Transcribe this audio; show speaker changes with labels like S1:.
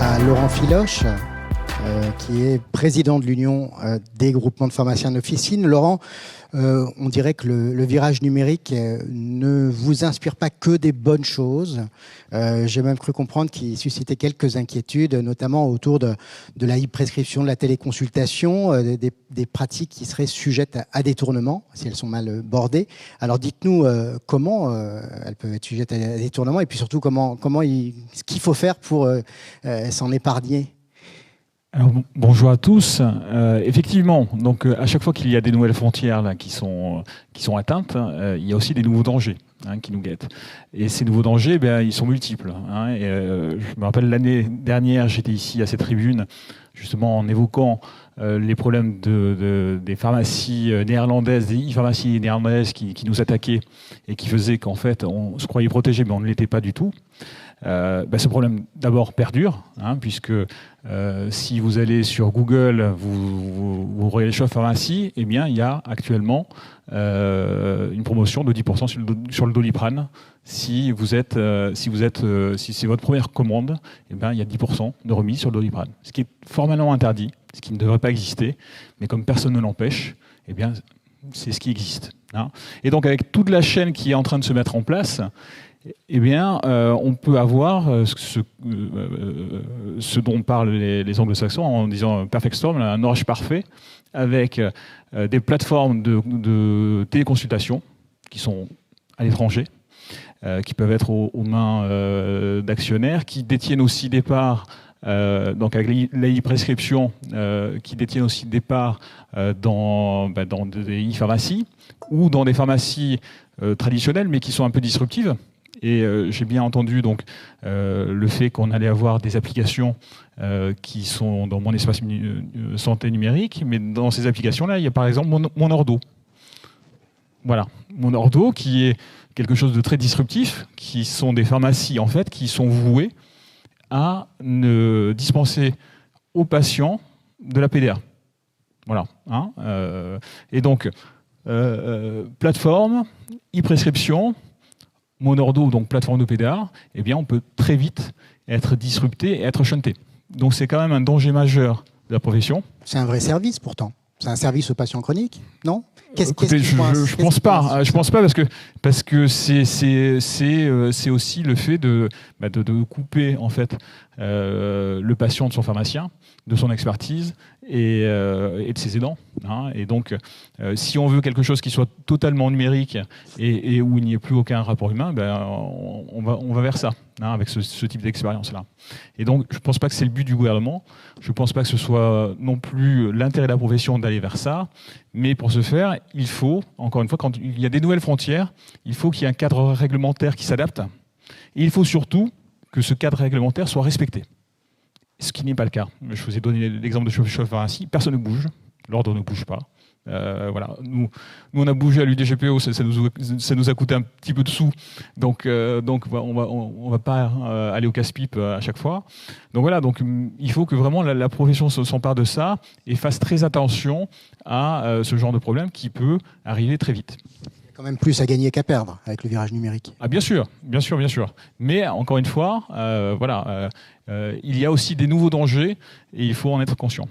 S1: à Laurent Filoche, qui est président de l'Union des groupements de pharmaciens d'officine. Laurent, on dirait que le virage numérique ne vous inspire pas que des bonnes choses. J'ai même cru comprendre qu'il suscitait quelques inquiétudes, notamment autour de la e-prescription, de la téléconsultation, des pratiques qui seraient sujettes à détournement, si elles sont mal bordées. Alors dites-nous comment elles peuvent être sujettes à détournement, et puis surtout ce qu'il faut faire pour s'en épargner.
S2: Alors, bonjour à tous. Effectivement, donc à chaque fois qu'il y a des nouvelles frontières là, qui sont atteintes, il y a aussi des nouveaux dangers qui nous guettent. Et ces nouveaux dangers, ils sont multiples. Je me rappelle l'année dernière, j'étais ici à cette tribune, justement en évoquant les problèmes des pharmacies néerlandaises, des e-pharmacies néerlandaises qui nous attaquaient et qui faisaient qu'en fait on se croyait protégé, mais on ne l'était pas du tout. Ce problème d'abord perdure, puisque si vous allez sur Google, vous regardez les pharmacie, il y a actuellement une promotion de 10% sur le Doliprane. Si c'est votre première commande, il y a 10% de remise sur le Doliprane. Ce qui est formellement interdit, ce qui ne devrait pas exister, mais comme personne ne l'empêche, c'est ce qui existe. Et donc avec toute la chaîne qui est en train de se mettre en place, on peut avoir ce dont parlent les anglo-saxons en disant perfect storm, un orage parfait, avec des plateformes de téléconsultation qui sont à l'étranger, qui peuvent être aux mains d'actionnaires, qui détiennent aussi des parts, donc avec l'e-prescription, qui détiennent aussi des parts dans des e-pharmacies ou dans des pharmacies traditionnelles, mais qui sont un peu disruptives. Et j'ai bien entendu donc le fait qu'on allait avoir des applications qui sont dans mon espace santé numérique, mais dans ces applications-là, il y a par exemple mon Ordo. Voilà, mon Ordo qui est quelque chose de très disruptif, qui sont des pharmacies en fait qui sont vouées à ne dispenser aux patients de la PDA. Voilà. Et donc plateforme, e-prescription. Mon Ordo, donc plateforme de PDA, on peut très vite être disrupté et être shunté. Donc c'est quand même un danger majeur de la profession.
S1: C'est un vrai service pourtant. C'est un service aux patients chroniques, non ?
S2: Écoutez, je pense pas. Je pense pas parce que c'est aussi le fait de couper en fait le patient de son pharmacien, de son expertise et de ses aidants. Et donc, si on veut quelque chose qui soit totalement numérique et où il n'y ait plus aucun rapport humain, on va vers ça, avec ce type d'expérience-là. Et donc, je ne pense pas que c'est le but du gouvernement. Je ne pense pas que ce soit non plus l'intérêt de la profession d'aller vers ça. Mais pour ce faire, il faut, encore une fois, quand il y a des nouvelles frontières, il faut qu'il y ait un cadre réglementaire qui s'adapte. Et il faut surtout que ce cadre réglementaire soit respecté. Ce qui n'est pas le cas. Je vous ai donné l'exemple de Chauffeur-Pharmacie. Personne ne bouge. L'ordre ne bouge pas. Voilà. Nous, on a bougé à l'UDGPO. Ça nous a coûté un petit peu de sous. Donc on va pas aller au casse-pipe à chaque fois. Donc voilà. Donc il faut que vraiment la profession s'empare de ça et fasse très attention à ce genre de problème qui peut arriver très vite.
S1: Quand même plus à gagner qu'à perdre avec le virage numérique.
S2: Ah bien sûr. Mais encore une fois, il y a aussi des nouveaux dangers et il faut en être conscient.